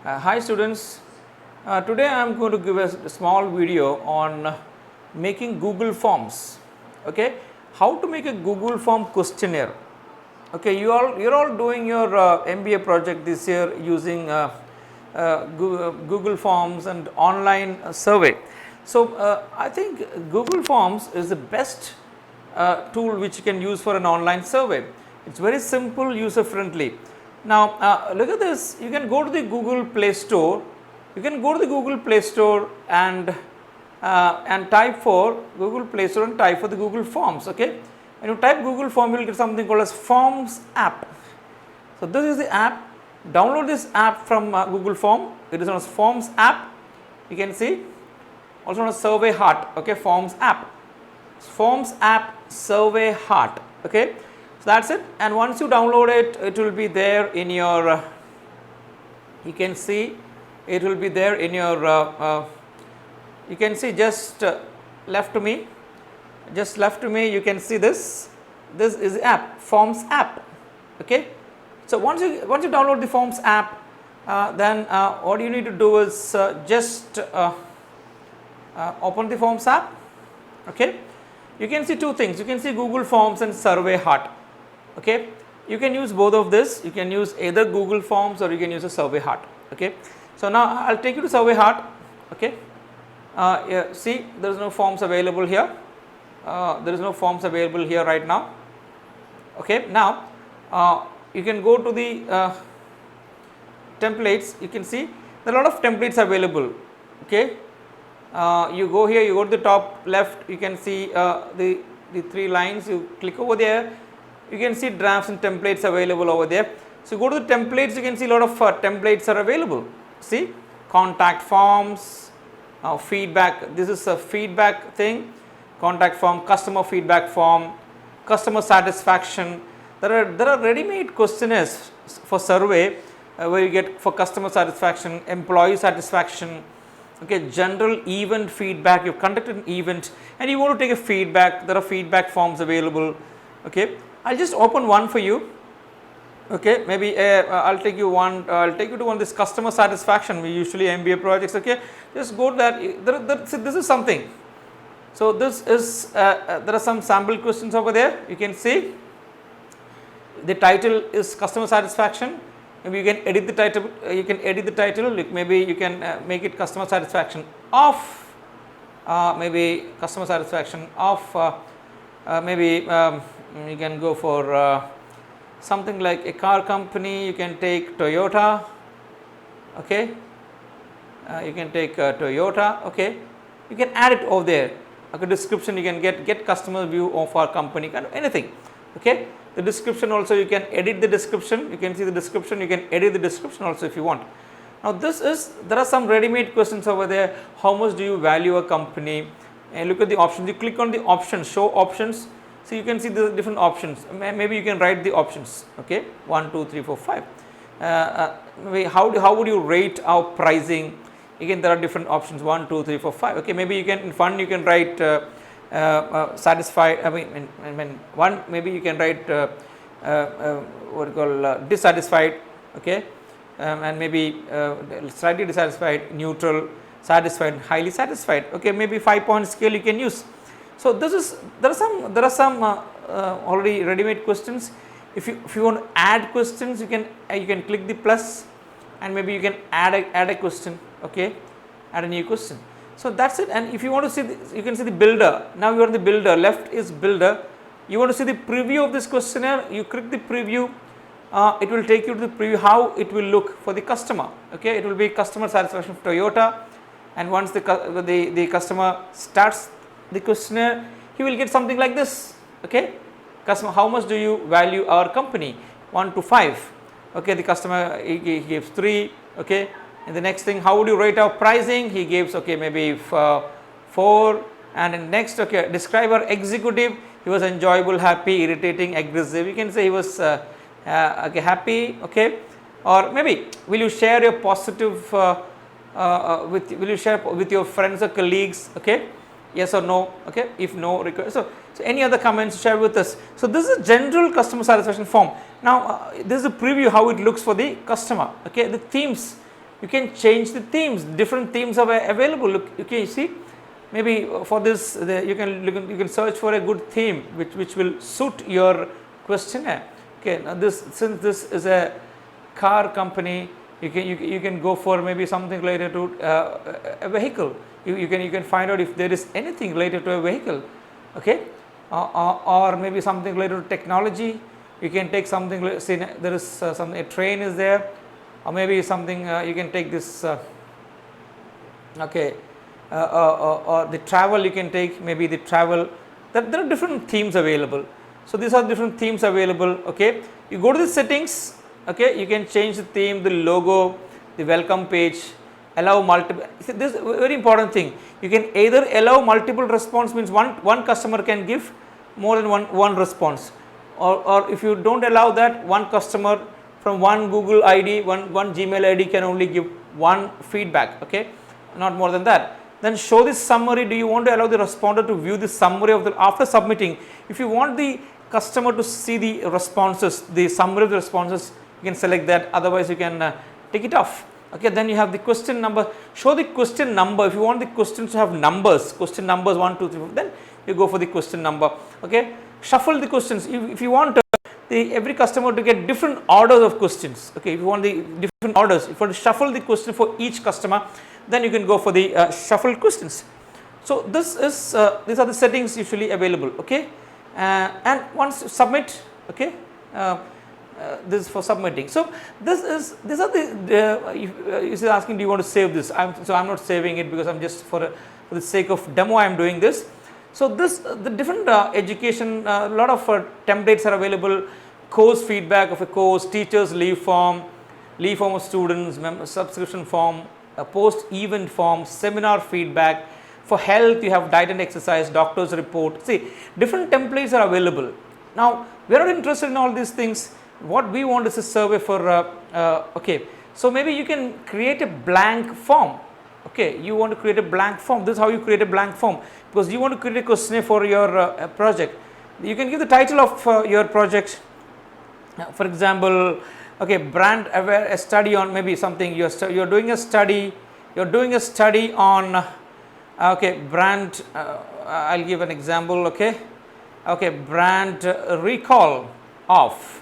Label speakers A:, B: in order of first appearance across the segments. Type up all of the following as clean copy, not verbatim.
A: Hi students, today I am going to give a small video on making Google Forms. Okay, how to make a Google Form questionnaire. Okay, you're all doing your MBA project this year using Google Forms and online survey. So I think Google Forms is the best tool which you can use for an online survey. It's very simple, user friendly. Now look at this. You can go to the Google Play Store. You can go to the Google Play Store and type for Google Play Store and type for the Google Forms. Okay, when you type Google Form, you will get something called as Forms app. So this is the app. Download this app from Google Form. It is known as Forms app. You can see also known as Survey Heart. Okay, Forms app. Forms app Survey Heart. Okay, so that's it. And once you download it, it will be there in your. You can see it will be there in your. You can see just left to me. Just left to me, you can see this. This is the app, Forms app. Okay. So once you download the Forms app, then what you need to do is just open the Forms app. Okay. You can see two things. You can see Google Forms and Survey Heart. Okay. You can use both of this. You can use either Google Forms or you can use a Survey Heart. Okay. So now I'll take you to Survey Heart. Okay. Yeah, see, there is no forms available here. There is no forms available here right now. Okay. Now you can go to the templates. You can see there are a lot of templates available. Okay. You go here, you go to the top left, you can see the three lines. You click over there, you can see drafts and templates available over there. So go to the templates, you can see a lot of templates are available. See, contact forms, feedback. This is a feedback thing. Contact form, customer feedback form, customer satisfaction. There are ready-made questionnaires for survey where you get for customer satisfaction, employee satisfaction. Okay, general event feedback. You've conducted an event and you want to take a feedback. There are feedback forms available. Okay, I'll just open one for you. Okay, maybe I'll take you one. I'll take you to one. This customer satisfaction. We usually MBA projects. Okay, just go to that. See, this is something. So this is there are some sample questions over there. You can see the title is customer satisfaction. Maybe you can edit the title. You can edit the title. Maybe you can make it customer satisfaction of. Maybe customer satisfaction of. Maybe you can go for something like a car company. You can take Toyota. Okay. You can take Toyota. Okay. You can add it over there. Okay, description you can get customer view of our company, kind of anything. Okay, the description also you can edit the description. You can see the description. You can edit the description also if you want. Now there are some ready-made questions over there. How much do you value a company? And look at the options. You click on the options, show options. So you can see the different options. Maybe you can write the options. Okay, 1, 2, 3, 4, 5. Maybe how would you rate our pricing? Again, there are different options 1, 2, 3, 4, 5. Okay, maybe you can in fun you can write satisfied. I mean one, maybe you can write what you call dissatisfied. Okay, and maybe slightly dissatisfied, neutral, satisfied, highly satisfied. Okay, maybe 5-point scale you can use. So there are some already ready-made questions. If you want to add questions, you can click the plus and maybe you can add a question. Okay, add a new question. So that's it. And if you want to see you can see the builder. Now you are in the builder. Left is builder. You want to see the preview of this questionnaire. You click the preview. It will take you to the preview how it will look for the customer. Okay, it will be customer satisfaction of Toyota. And once the customer starts the questionnaire, he will get something like this. Okay, customer, how much do you value our company? 1 to 5. Okay, the customer he gives 3. Okay. And the next thing, how would you rate our pricing? He gives, okay, maybe 4. And then next, okay, describe our executive. He was enjoyable, happy, irritating, aggressive. You can say he was okay, happy, okay. Or maybe, will you share your positive will you share with your friends or colleagues? Okay, yes or no? Okay, if no, so any other comments share with us. So this is a general customer satisfaction form. Now this is a preview how it looks for the customer. Okay, the themes you can change the themes, different themes are available. Look, okay, you see, maybe for this you can search for a good theme which will suit your questionnaire. Okay, now since this is a car company, you can go for maybe something related to a vehicle. You can find out if there is anything related to a vehicle, okay, or maybe something related to technology. You can take something, say there is a train is there, or maybe something you can take this okay, or the travel you can take, maybe the travel. There are different themes available. So these are different themes available. Okay, you go to the settings. Okay, you can change the theme, the logo, the welcome page, allow multiple. This is a very important thing. You can either allow multiple response, means one customer can give more than one response, or if you don't allow that, one customer from one Google ID, one Gmail ID can only give one feedback. Okay, not more than that. Then show this summary. Do you want to allow the responder to view the summary of the after submitting? If you want the customer to see the responses, the summary of the responses, you can select that. Otherwise, you can take it off. Okay, then you have the question number. Show the question number. If you want the questions to have numbers, question numbers 1, 2, 3, 4, then you go for the question number. Okay, shuffle the questions. If you want every customer to get different orders of questions. Okay, if you want the different orders, if you want to shuffle the question for each customer, then you can go for the shuffled questions. So this is these are the settings usually available. Okay, and once you submit, okay, this is for submitting. So these are the is asking, do you want to save this? So I'm not saving it because I'm just for the sake of demo I am doing this. So the different education, a lot of templates are available. Course feedback of a course, teachers leave form of students, subscription form, a post event form, seminar feedback. For health, you have diet and exercise, doctor's report. See, different templates are available. Now we are not interested in all these things. What we want is a survey for okay, so maybe you can create a blank form. Okay, you want to create a blank form. This is how you create a blank form, because you want to create a questionnaire for your project. You can give the title of your project. For example, okay, brand aware, a study on maybe something you're doing a study. You're doing a study on okay, brand. I'll give an example. Okay, okay, brand recall of.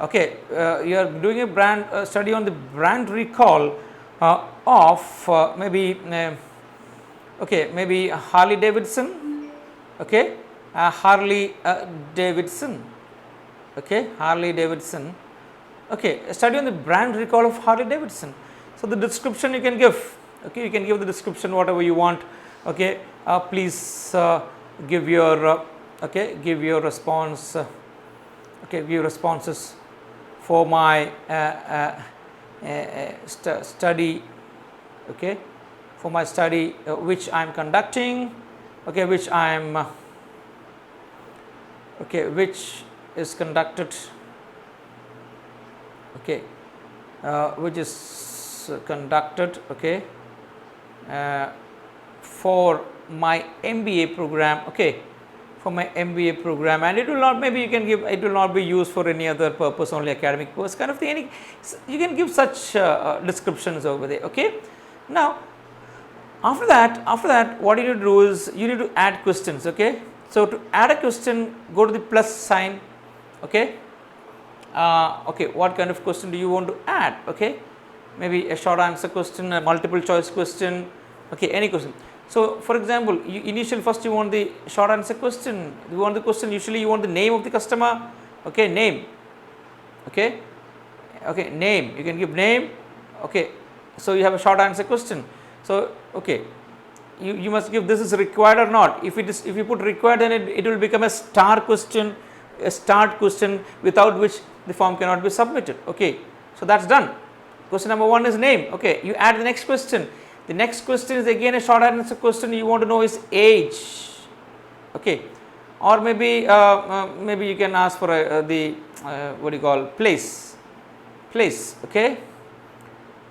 A: Okay, you are doing a brand study on the brand recall of maybe okay, maybe Harley Davidson. Okay, Harley Davidson. Okay, Harley Davidson. Okay, a study on the brand recall of Harley Davidson. So the description you can give. Okay, you can give the description whatever you want. Okay, please give your okay, give your response. Okay, give your responses for my study. Okay, for my study which I am conducting. Okay, which I am okay, which is conducted. Okay, which is conducted. Okay, for my MBA program. Okay, for my MBA program, and it will not, maybe you can give, it will not be used for any other purpose, only academic purpose kind of thing. You can give such descriptions over there. Okay, now after that what you need to do is you need to add questions. Okay, so to add a question, go to the plus sign. Okay, okay, what kind of question do you want to add? Okay, maybe a short answer question, a multiple choice question. Okay, any question. So for example, first you want the short answer question. You want the question, usually you want the name of the customer. Okay, name. Okay, okay, name, you can give name. Okay, so you have a short answer question. So okay, you must give this is required or not. If you put required, then it will become a star question, a start question, without which the form cannot be submitted. Okay, so that's done. Question number 1 is name. Okay, you add the next question. The next question is again a short answer question. You want to know his age. Okay, or maybe maybe you can ask for the what do you call, place. Okay,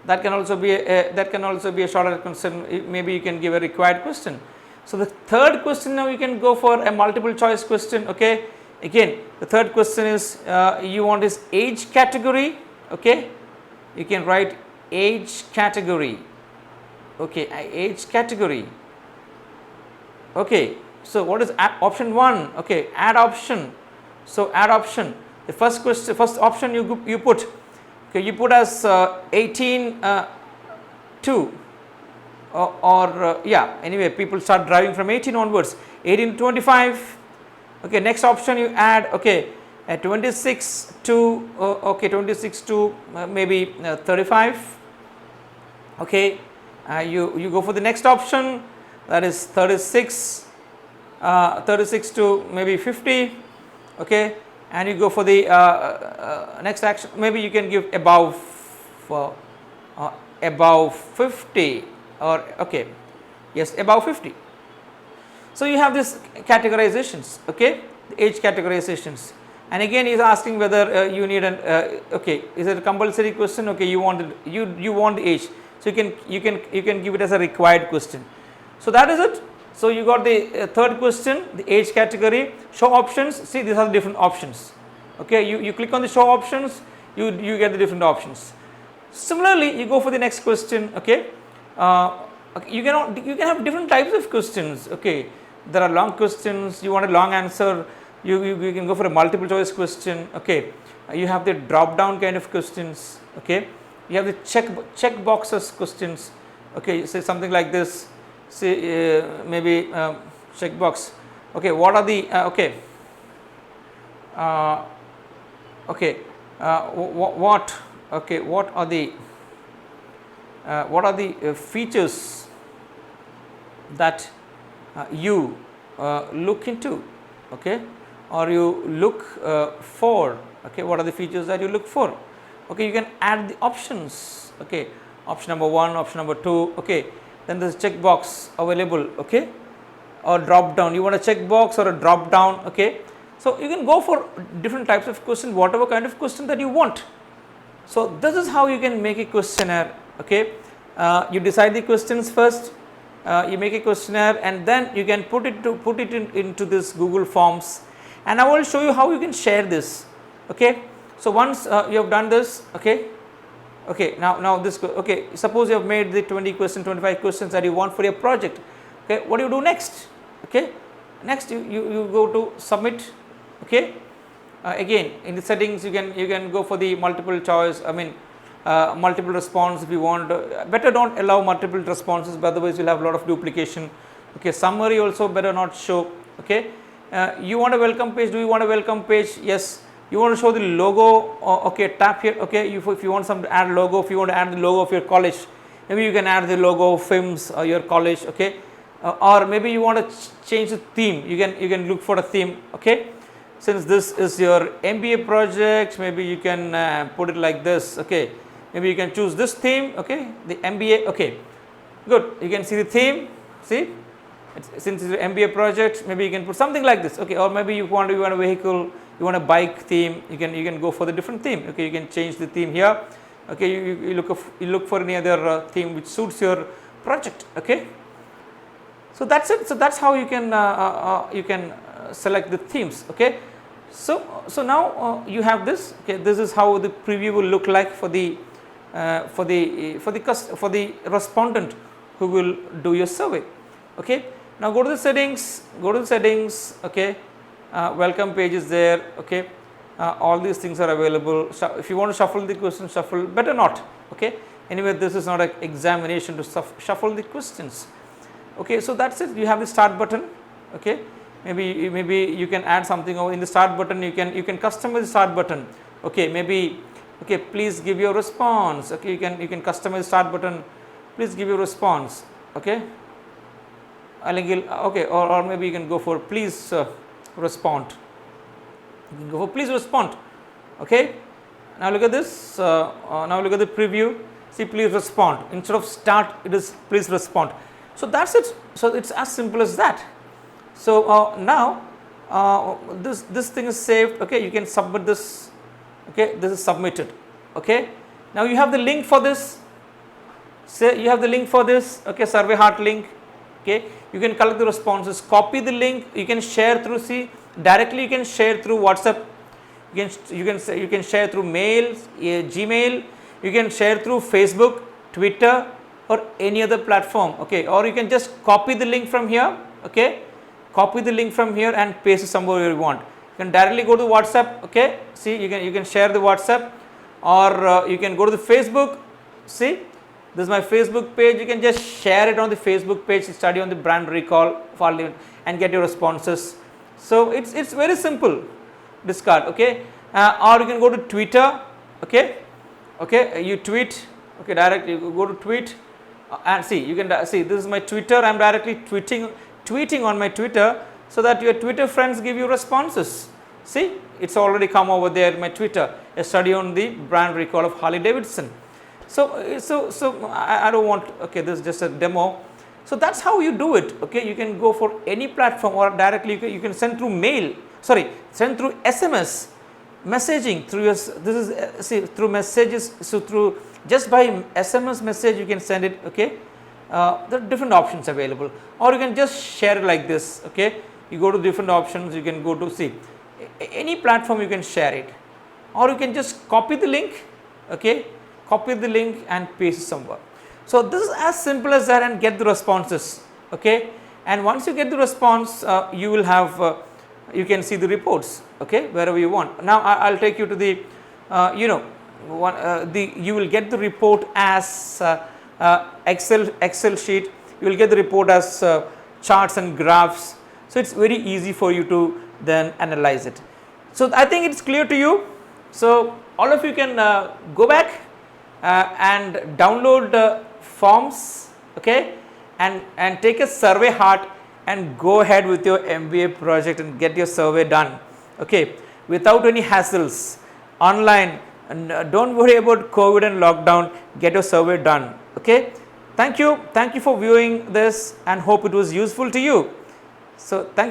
A: that can also be a short answer question. Maybe you can give a required question. So the third question, now you can go for a multiple choice question. Okay, again the third question is you want his age category. Okay, you can write age category. Okay, age category. Okay, so what is option 1? Okay, add option. So add option. The first question, first option you put. Okay, you put as 18 2 yeah, anyway people start driving from 18 onwards, 18 to 25. Okay, next option you add, okay, 26 to okay, 26 to maybe 35. Okay, you go for the next option, that is 36 to maybe 50. Okay, and you go for the next action, maybe you can give above 50, or okay, yes, above 50. So you have this categorizations, okay, the age categorizations, and again he is asking whether you need an okay, is it a compulsory question? Okay, you want you want the age, so you can give it as a required question. So that is it. So you got the third question, the age category, show options. See, these are the different options. Okay, you click on the show options, you get the different options. Similarly, you go for the next question. Okay, you can have different types of questions. Okay, there are long questions. You want a long answer. You can go for a multiple choice question. Okay, you have the drop down kind of questions. Okay, you have the check boxes questions. Okay, say something like this. Say maybe check box. Okay, what are the okay? Okay, what? Okay, what are the features that you look into? Okay, or you look for? Okay, what are the features that you look for? Okay, you can add the options. Okay, option number 1, option number 2. Okay, then there is check box available. Okay, or drop down. You want a check box or a drop down. Okay, so you can go for different types of question, whatever kind of question that you want. So this is how you can make a questionnaire. Okay, you decide the questions first. You make a questionnaire, and then you can put it into this Google Forms, and I will show you how you can share this. Okay, so once you have done this, okay, now this, okay, suppose you have made the 20 questions, 25 questions that you want for your project. Okay, what do you do next? Okay, next you go to submit. Okay, again in the settings you can go for the multiple choice, I mean multiple response if you want. Better don't allow multiple responses, but otherwise you'll have a lot of duplication. Okay, summary also better not show. Okay, you want a welcome page. Do you want a welcome page? Yes. You want to show the logo. Okay, tap here. Okay, if you want some to add logo, if you want to add the logo of your college, maybe you can add the logo of FIMS or your college. Okay, or maybe you want to change the theme. You can look for a theme. Okay, since this is your MBA project, maybe you can put it like this. Okay, maybe you can choose this theme. Okay, the MBA. Okay, good. You can see the theme. See, since it's an MBA project, maybe you can put something like this. Okay, or maybe you want a vehicle, you want a bike theme. You can go for the different theme. Okay, you can change the theme here. Okay, you look for any other theme which suits your project. Okay, so that's it. So that's how you can select the themes. Okay, so now you have this. Okay, this is how the preview will look like for the respondent who will do your survey. Okay, now go to the settings. Okay, welcome page is there. Okay, all these things are available. If you want to shuffle the questions, shuffle, better not. Okay, anyway, this is not an examination to shuffle the questions. Okay, so that's it. You have the start button. Okay, maybe you can add something over in the start button. You can customize the start button. Okay, maybe, okay, please give your response. Okay, you can customize the start button. Please give your response. Okay, okay, or maybe you can go for please respond. You can go for please respond. Okay, now look at this. Now look at the preview. See, please respond. Instead of start, it is please respond. So that's it. So it's as simple as that. So now this thing is saved. Okay, you can submit this. Okay, this is submitted. Okay, now you have the link for this. Say you have the link for this. Okay, survey heart link. Okay, you can collect the responses, copy the link. You can share through, see, directly you can share through WhatsApp. You can share through mail, Gmail. You can share through Facebook, Twitter, or any other platform, okay, or you can just copy the link from here, okay, copy the link from here and paste it somewhere you want. You can directly go to WhatsApp, okay, see, you can share the WhatsApp, or you can go to the Facebook, see, this is my Facebook page, you can just share it on the Facebook page, study on the brand recall and get your responses. So it's very simple, this card, okay, or you can go to Twitter, okay, you tweet, okay, directly you go to tweet, and see, you can see, this is my Twitter, I am directly tweeting on my Twitter, so that your Twitter friends give you responses. See, it's already come over there in my Twitter, a study on the brand recall of Harley Davidson. So I don't want, okay, this is just a demo. So that's how you do it, okay. You can go for any platform, or directly you can send through send through SMS messaging through your, this is see, through messages. So through just by SMS message you can send it, okay. There are different options available, or you can just share it like this, okay. You go to different options, you can go to, see, any platform you can share it, or you can just copy the link, okay, copy the link and paste it somewhere. So this is as simple as that, and get the responses, okay. And once you get the response, you will have you can see the reports, okay, wherever you want. Now I'll take you to the you know, you will get the report as Excel sheet. You will get the report as charts and graphs. So it's very easy for you to then analyze it. So I think it's clear to you. So all of you can go back and download forms, okay, and take a survey heart and go ahead with your MBA project and get your survey done, okay, without any hassles, online, and don't worry about COVID and lockdown, get your survey done, okay. Thank you for viewing this, and hope it was useful to you. So thank